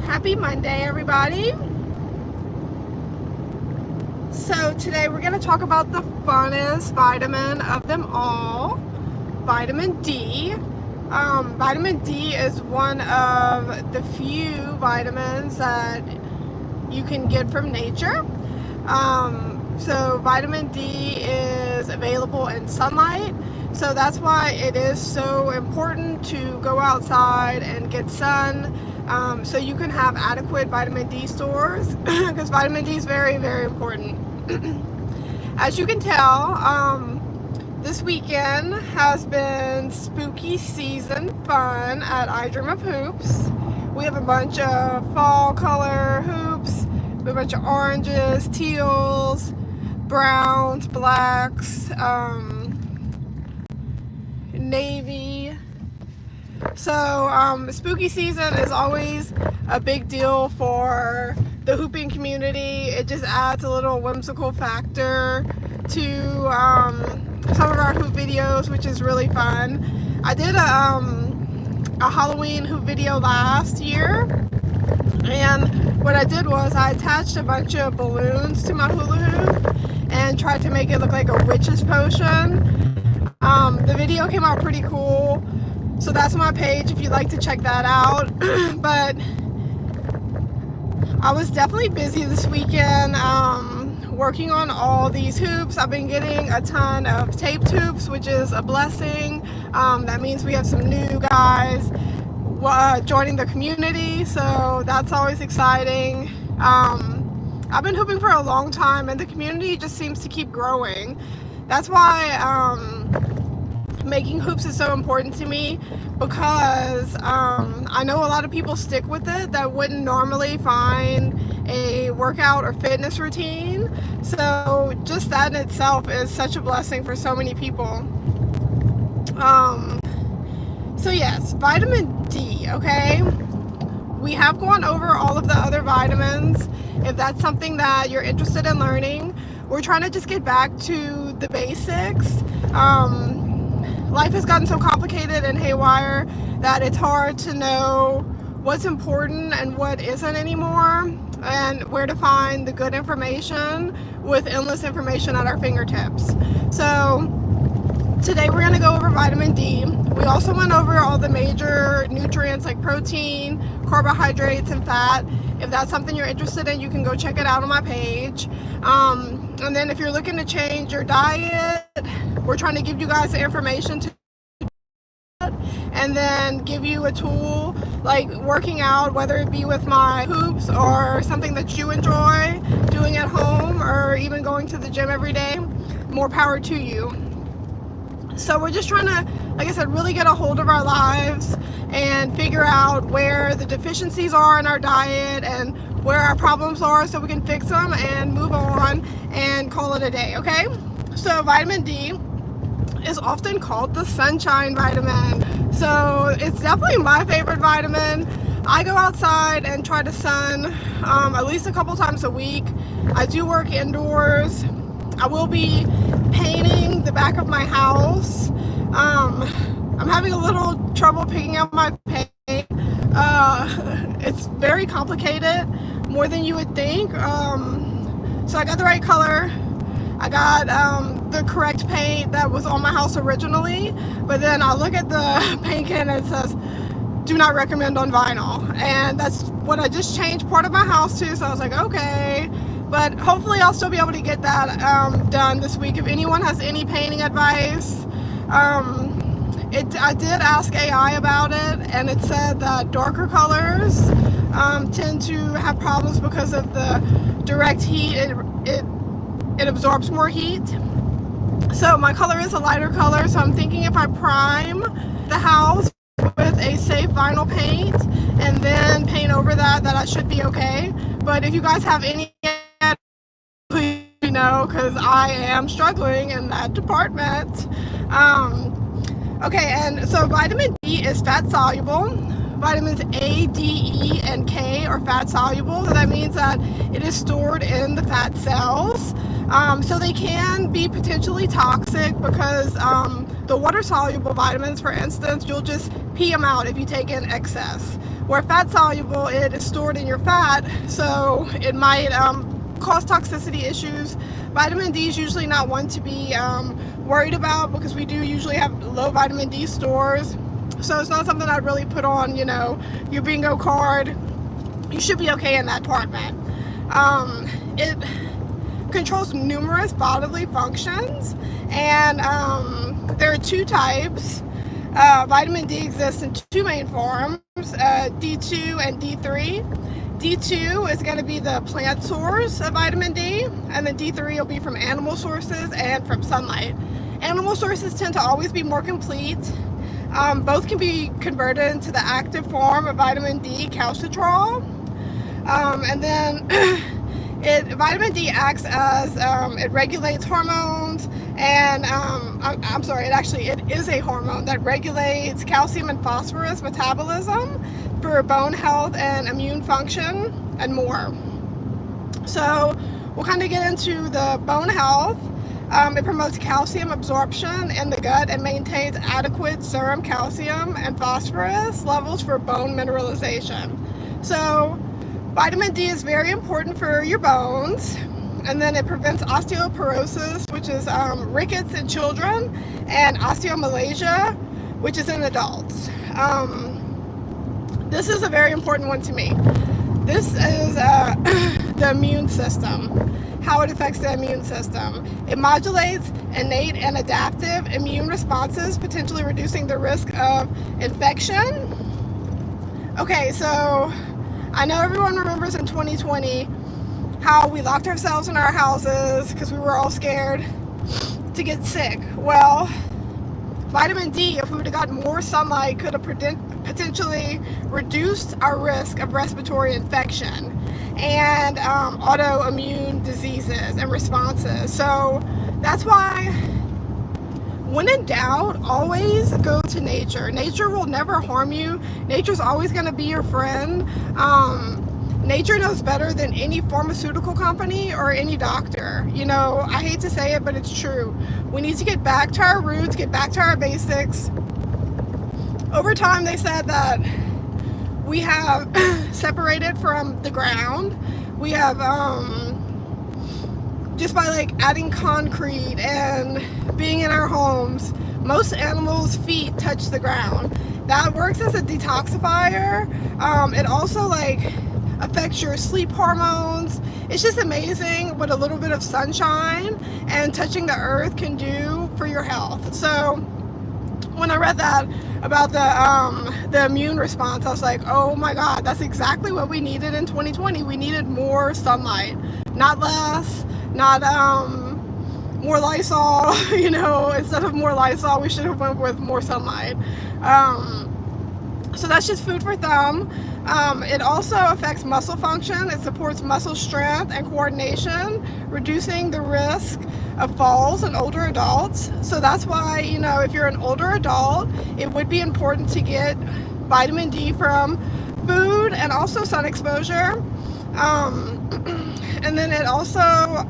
Happy Monday, everybody. So today we're going to talk about the funnest vitamin of them all, vitamin D. Vitamin D is one of the few vitamins that you can get from nature. So vitamin D is available in sunlight. So that's why it is so important to go outside and get sun, so you can have adequate vitamin D stores, because vitamin D is very, very important. As you can tell, this weekend has been spooky season fun at I Dream of Hoops. We have a bunch of fall color hoops, a bunch of oranges, teals, browns, blacks, navy. So spooky season is always a big deal for the hooping community. It just adds a little whimsical factor to some of our hoop videos, which is really fun. I did a Halloween hoop video last year, and what I did was I attached a bunch of balloons to my hula hoop and tried to make it look like a witch's potion. The video came out pretty cool, so that's my page if you'd like to check that out. But I was definitely busy this weekend working on all these hoops. I've been getting a ton of taped hoops, which is a blessing. That means we have some new guys joining the community, so that's always exciting. I've been hooping for a long time, and the community just seems to keep growing. That's why making hoops is so important to me, because I know a lot of people stick with it that wouldn't normally find a workout or fitness routine. So just that in itself is such a blessing for so many people. So yes, vitamin D, okay? We have gone over all of the other vitamins. If that's something that you're interested in learning, we're trying to just get back to the basics. Life has gotten so complicated and haywire that it's hard to know what's important and what isn't anymore, and where to find the good information with endless information at our fingertips. So today we're going to go over vitamin D. We also went over all the major nutrients like protein, carbohydrates, and fat. If that's something you're interested in, you can go check it out on my page. And then if you're looking to change your diet, we're trying to give you guys the information to and then give you a tool like working out, whether it be with my hoops or something that you enjoy doing at home, or even going to the gym every day. More power to you. So we're just trying to, like I said, really get a hold of our lives and figure out where the deficiencies are in our diet and where our problems are, so we can fix them and move on and call it a day, okay? So vitamin D is often called the sunshine vitamin. So it's definitely my favorite vitamin. I go outside and try to sun at least a couple times a week. I do work indoors. I will be painting the back of my house. I'm having a little trouble picking out my paint. It's very complicated, more than you would think. So I got the right color. I got the correct paint that was on my house originally, but then I look at the paint can and it says, "Do not recommend on vinyl." And that's what I just changed part of my house to, so I was like, okay. But hopefully I'll still be able to get that done this week. If anyone has any painting advice, I did ask AI about it, and it said that darker colors tend to have problems because of the direct heat. It absorbs more heat. So my color is a lighter color, so I'm thinking if I prime the house with a safe vinyl paint and then paint over that I should be okay. But if you guys have any, please know, because I am struggling in that department. Okay, and so vitamin D is fat soluble. Vitamins A, D, E, and K are fat soluble, so that means that it is stored in the fat cells. So they can be potentially toxic because the water soluble vitamins, for instance, you'll just pee them out if you take in excess. Where fat soluble, it is stored in your fat, so it might cause toxicity issues. Vitamin D is usually not one to be worried about, because we do usually have low vitamin D stores. So it's not something I'd really put on, you know, your bingo card. You should be okay in that department. It controls numerous bodily functions, and there are two types. Vitamin D exists in two main forms, D2 and D3. D2 is going to be the plant source of vitamin D, and then D3 will be from animal sources and from sunlight. Animal sources tend to always be more complete. Both can be converted into the active form of vitamin D, calcitrol. And then vitamin D acts as, it regulates hormones, and I'm sorry, it is a hormone that regulates calcium and phosphorus metabolism for bone health and immune function and more. So we'll kind of get into the bone health. It promotes calcium absorption in the gut and maintains adequate serum calcium and phosphorus levels for bone mineralization. So vitamin D is very important for your bones. And then it prevents osteoporosis, which is rickets in children, and osteomalacia, which is in adults. This is a very important one to me. This is the immune system, how it affects the immune system. It modulates innate and adaptive immune responses, potentially reducing the risk of infection. Okay, so I know everyone remembers in 2020 how we locked ourselves in our houses because we were all scared to get sick. Well, vitamin D, if we would have gotten more sunlight, could have potentially reduced our risk of respiratory infection and autoimmune diseases and responses. So that's why, when in doubt, always go to nature. Nature will never harm you. Nature's always going to be your friend. Nature knows better than any pharmaceutical company or any doctor. You know, I hate to say it, but it's true. We need to get back to our roots, get back to our basics. Over time, they said that we have separated from the ground. We have, just by like adding concrete and being in our homes, most animals' feet touch the ground. That works as a detoxifier. It also like affects your sleep hormones. It's just amazing what a little bit of sunshine and touching the earth can do for your health. So when I read that about the immune response, I was like, oh my God, that's exactly what we needed in 2020. We needed more sunlight, not less, not more Lysol. You know, instead of more Lysol, we should have went with more sunlight. So that's just food for thumb. It also affects muscle function. It supports muscle strength and coordination, reducing the risk of falls in older adults. So that's why, you know, if you're an older adult, it would be important to get vitamin D from food and also sun exposure. And then it also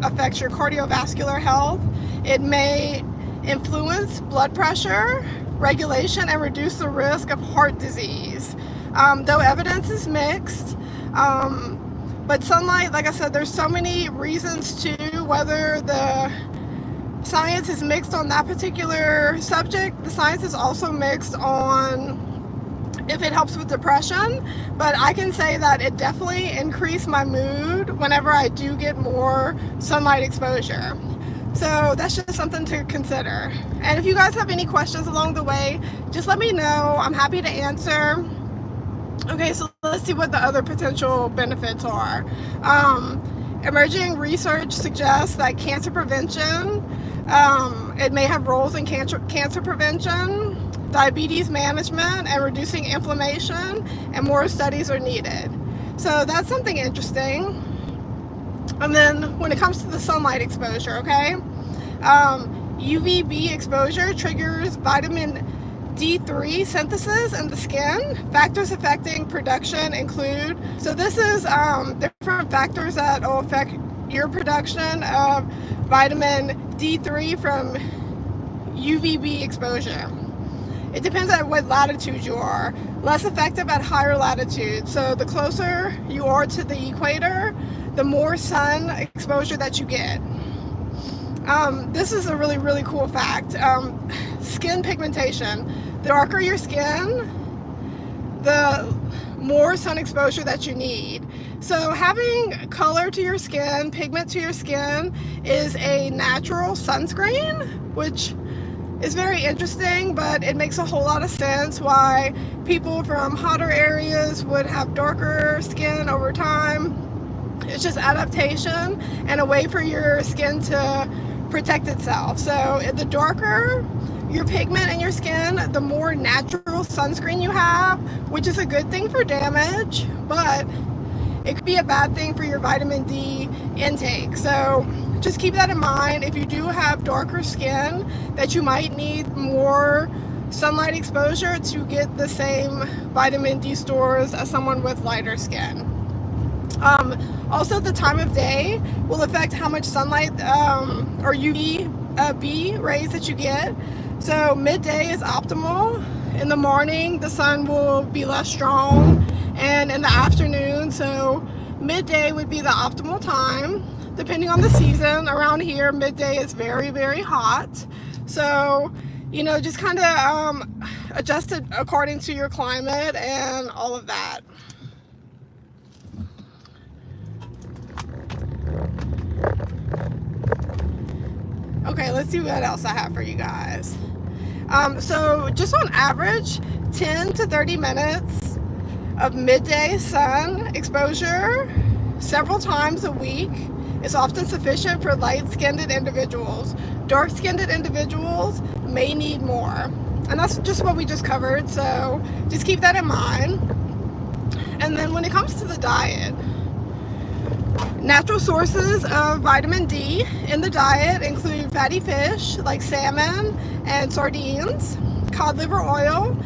affects your cardiovascular health. It may influence blood pressure regulation and reduce the risk of heart disease. Though evidence is mixed, but sunlight, like I said, there's so many reasons to whether the science is mixed on that particular subject. The science is also mixed on if it helps with depression, but I can say that it definitely increased my mood whenever I do get more sunlight exposure. So that's just something to consider. And if you guys have any questions along the way, just let me know. I'm happy to answer. Okay, so let's see what the other potential benefits are. Emerging research suggests that cancer prevention, it may have roles in cancer prevention, diabetes management, and reducing inflammation, and more studies are needed. So that's something interesting. And then when it comes to the sunlight exposure, okay, UVB exposure triggers vitamin D3 synthesis in the skin. Factors affecting production include, so this is different factors that will affect your production of vitamin D3 from UVB exposure. It depends on what latitude you are. Less effective at higher latitude. So the closer you are to the equator, the more sun exposure that you get. This is a really, really cool fact. Skin pigmentation. The darker your skin, the more sun exposure that you need. So having color to your skin, pigment to your skin, is a natural sunscreen, which is very interesting, but it makes a whole lot of sense why people from hotter areas would have darker skin over time. It's just adaptation and a way for your skin to protect itself. So the darker your pigment in your skin, the more natural sunscreen you have, which is a good thing for damage, but it could be a bad thing for your vitamin D intake. So just keep that in mind if you do have darker skin, that you might need more sunlight exposure to get the same vitamin D stores as someone with lighter skin. Also, the time of day will affect how much sunlight or UVB rays that you get. So midday is optimal. In the morning, the sun will be less strong, and in the afternoon, so midday would be the optimal time. Depending on the season, around here, midday is very, very hot. So, you know, just kind of adjust it according to your climate and all of that. Okay, let's see what else I have for you guys. So just on average, 10 to 30 minutes of midday sun exposure several times a week is often sufficient for light-skinned individuals. Dark-skinned individuals may need more. And that's just what we just covered, so just keep that in mind. And then when it comes to the diet, natural sources of vitamin D in the diet include fatty fish like salmon and sardines, cod liver oil,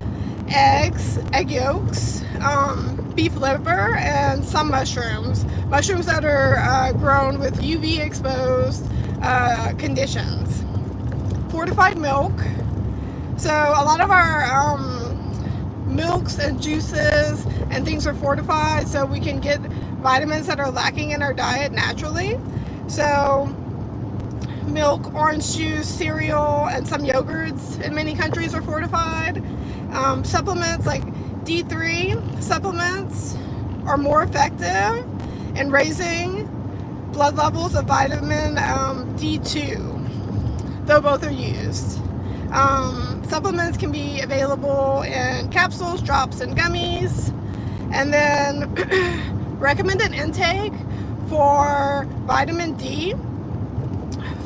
eggs, egg yolks, beef liver, and some mushrooms. Mushrooms that are grown with UV exposed conditions. Fortified milk. So a lot of our milks and juices and things are fortified, so we can get vitamins that are lacking in our diet naturally. So milk, orange juice, cereal, and some yogurts in many countries are fortified. Supplements like D3 supplements are more effective in raising blood levels of vitamin D2, though both are used. Supplements can be available in capsules, drops, and gummies. And then recommended intake for vitamin D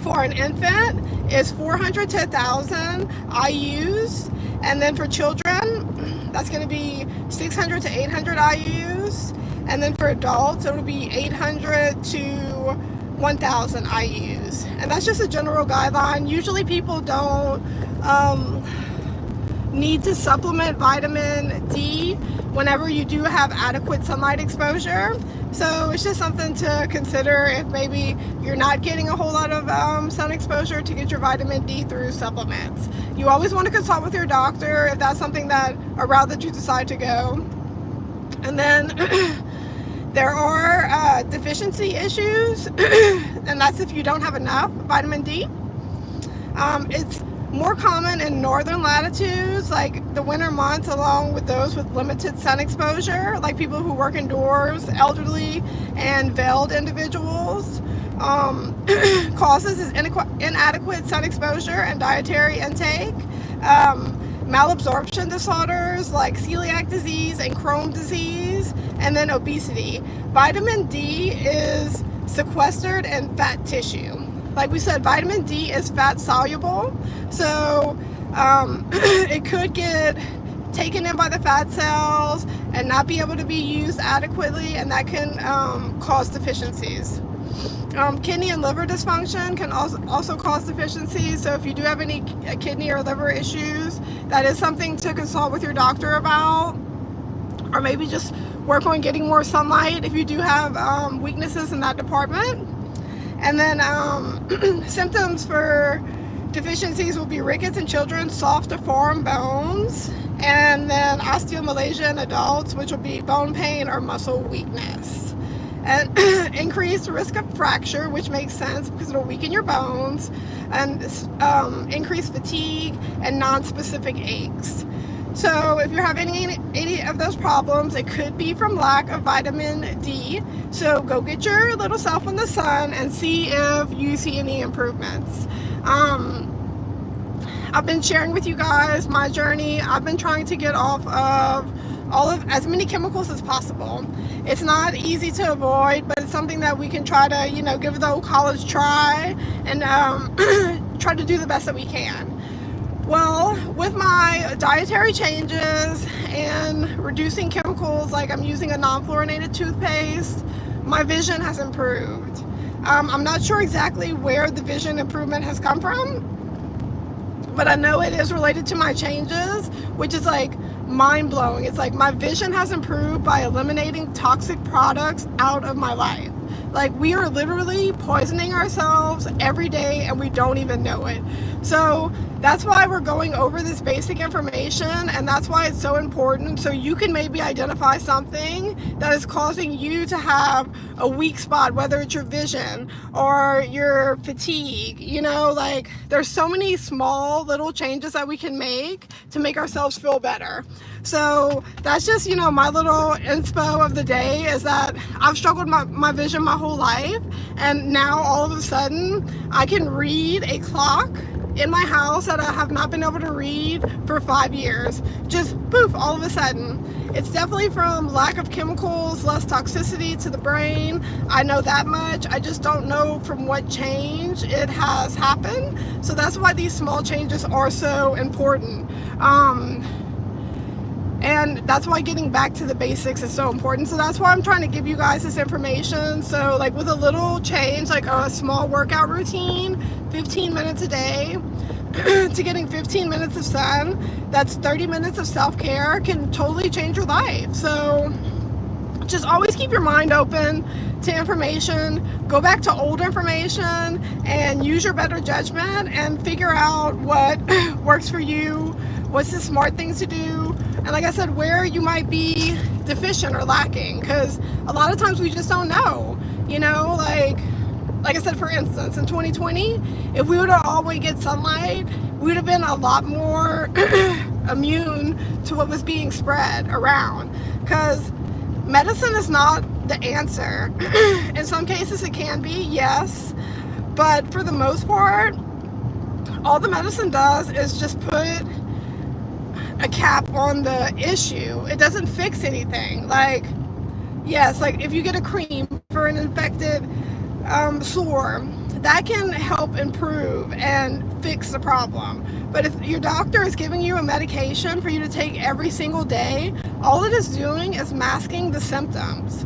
for an infant is 400 to 1,000 IUs, and then for children that's going to be 600 to 800 IUs, and then for adults it will be 800 to 1,000 IUs. And that's just a general guideline. Usually people don't need to supplement vitamin D whenever you do have adequate sunlight exposure. So it's just something to consider if maybe you're not getting a whole lot of sun exposure to get your vitamin D through supplements. You always want to consult with your doctor if that's something that a route that you decide to go. And then there are deficiency issues, and that's if you don't have enough vitamin D. It's more common in northern latitudes, like the winter months, along with those with limited sun exposure, like people who work indoors, elderly, and veiled individuals. Causes is inadequate sun exposure and dietary intake. Malabsorption disorders like celiac disease and Crohn's disease, and then obesity. Vitamin D is sequestered in fat tissue. Like we said, vitamin D is fat soluble, so it could get taken in by the fat cells and not be able to be used adequately, and that can cause deficiencies. Kidney and liver dysfunction can also cause deficiencies, so if you do have any kidney or liver issues, that is something to consult with your doctor about, or maybe just work on getting more sunlight if you do have weaknesses in that department. And then symptoms for Deficiencies will be rickets in children, soft deformed bones, and then osteomalacia in adults, which will be bone pain or muscle weakness. And increased risk of fracture, which makes sense because it'll weaken your bones, and increased fatigue and non-specific aches. So if you're having any of those problems, it could be from lack of vitamin D. So go get your little self in the sun and see if you see any improvements. I've been sharing with you guys my journey. I've been trying to get off of as many chemicals as possible. It's not easy to avoid, but it's something that we can try to, give the old college try and try to do the best that we can. Well, with my dietary changes and reducing chemicals, like I'm using a non-fluorinated toothpaste, my vision has improved. I'm not sure exactly where the vision improvement has come from, but I know it is related to my changes, which is like mind-blowing. It's like my vision has improved by eliminating toxic products out of my life. Like, we are literally poisoning ourselves every day and we don't even know it. So that's why we're going over this basic information, and that's why it's so important, so you can maybe identify something that is causing you to have a weak spot, whether it's your vision or your fatigue. Like, there's so many small little changes that we can make to make ourselves feel better. So that's just, my little inspo of the day, is that I've struggled with my vision my whole life, and now all of a sudden I can read a clock in my house that I have not been able to read for 5 years. Just poof, all of a sudden. It's definitely from lack of chemicals, less toxicity to the brain. I know that much. I just don't know from what change it has happened. So that's why these small changes are so important. And that's why getting back to the basics is so important. So that's why I'm trying to give you guys this information. So like with a little change, like a small workout routine, 15 minutes a day, to getting 15 minutes of sun, that's 30 minutes of self-care, can totally change your life. So just always keep your mind open to information. Go back to old information and use your better judgment and figure out what works for you, what's the smart things to do, and like I said, where you might be deficient or lacking, because a lot of times we just don't know. Like I said, for instance, in 2020, if we would have always get sunlight, we would have been a lot more immune to what was being spread around, because medicine is not the answer. In some cases it can be, yes, but for the most part, all the medicine does is just put a cap on the issue. It doesn't fix anything. Like, yes, like if you get a cream for an infected sore, that can help improve and fix the problem. But if your doctor is giving you a medication for you to take every single day, all it is doing is masking the symptoms.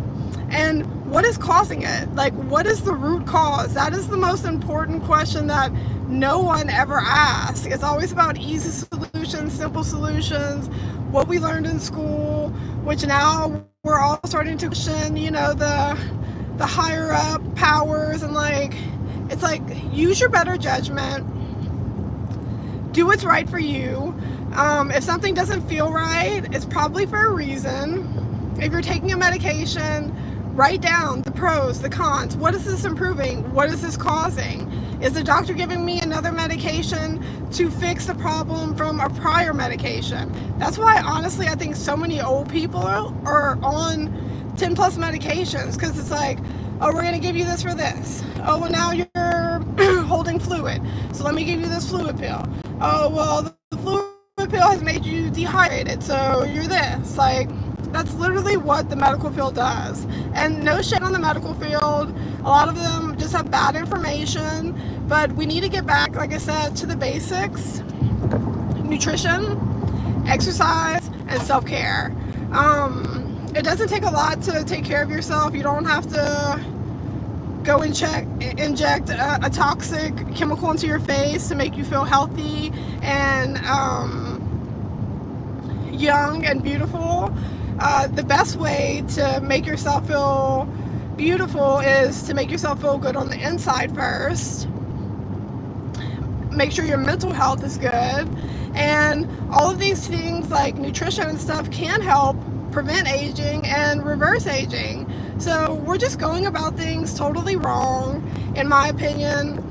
And what is causing it? Like, what is the root cause? That is the most important question that no one ever asks. It's always about easy solutions, simple solutions, what we learned in school, which now we're all starting to question, the higher up powers, and it's like, use your better judgment, do what's right for you. If something doesn't feel right, it's probably for a reason. If you're taking a medication, write down the pros, the cons. What is this improving? What is this causing? Is the doctor giving me another medication to fix the problem from a prior medication? That's why, honestly, I think so many old people are on 10 plus medications, because it's like, oh, we're going to give you this for this. Oh, well, now you're holding fluid, so let me give you this fluid pill. Oh, well, the fluid pill has made you dehydrated, so you're this. Like, that's literally what the medical field does. And no shit on the medical field. A lot of them just have bad information, but we need to get back, like I said, to the basics: nutrition, exercise, and self-care. It doesn't take a lot to take care of yourself. You don't have to go and inject a toxic chemical into your face to make you feel healthy and young and beautiful. The best way to make yourself feel beautiful is to make yourself feel good on the inside first. make sure your mental health is good. And all of these things like nutrition and stuff can help prevent aging and reverse aging. So we're just going about things totally wrong, in my opinion.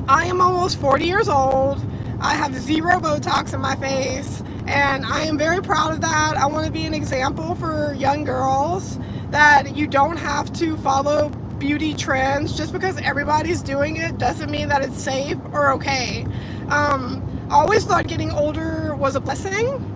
I am almost 40 years old. I have 0 Botox in my face, and I am very proud of that. I want to be an example for young girls that you don't have to follow beauty trends. Just because everybody's doing it doesn't mean that it's safe or okay. I always thought getting older was a blessing.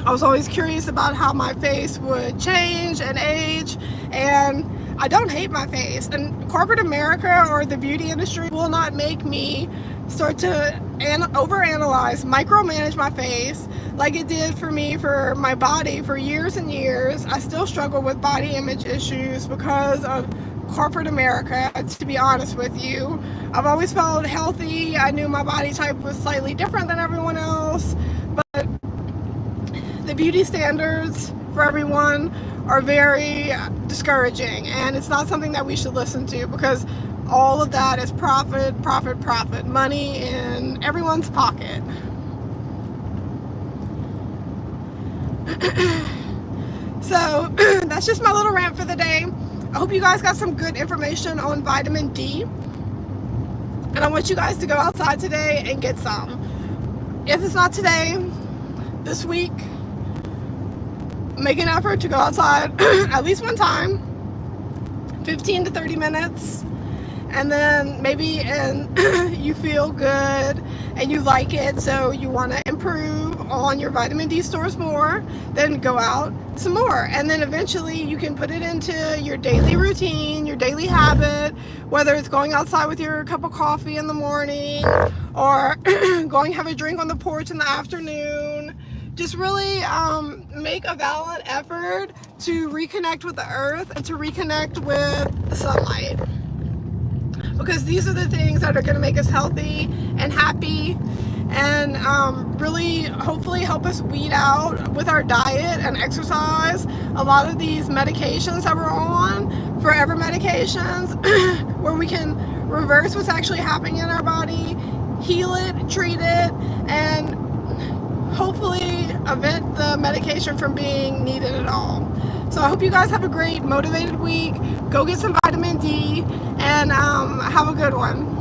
I was always curious about how my face would change and age, and I don't hate my face. And corporate America or the beauty industry will not make me start to overanalyze, micromanage my face like it did for me, for my body, for years and years. I still struggle with body image issues because of corporate America, to be honest with you. I've always felt healthy. I knew my body type was slightly different than everyone else, but the beauty standards for everyone are very discouraging, and it's not something that we should listen to, because all of that is profit, profit, profit, money in everyone's pocket. So that's just my little rant for the day. I hope you guys got some good information on vitamin D, and I want you guys to go outside today and get some. If it's not today, this week, make an effort to go outside at least one time, 15 to 30 minutes, and then maybe you feel good and you like it, so you want to improve on your vitamin D stores more, then go out some more, and then eventually you can put it into your daily routine, your daily habit, whether it's going outside with your cup of coffee in the morning or going have a drink on the porch in the afternoon. Just really make a valiant effort to reconnect with the earth and to reconnect with the sunlight, because these are the things that are going to make us healthy and happy, and really hopefully help us weed out with our diet and exercise a lot of these medications that we're on, forever medications, where we can reverse what's actually happening in our body, heal it, treat it, and hopefully prevent the medication from being needed at all. So I hope you guys have a great, motivated week. Go get some vitamin D, and have a good one.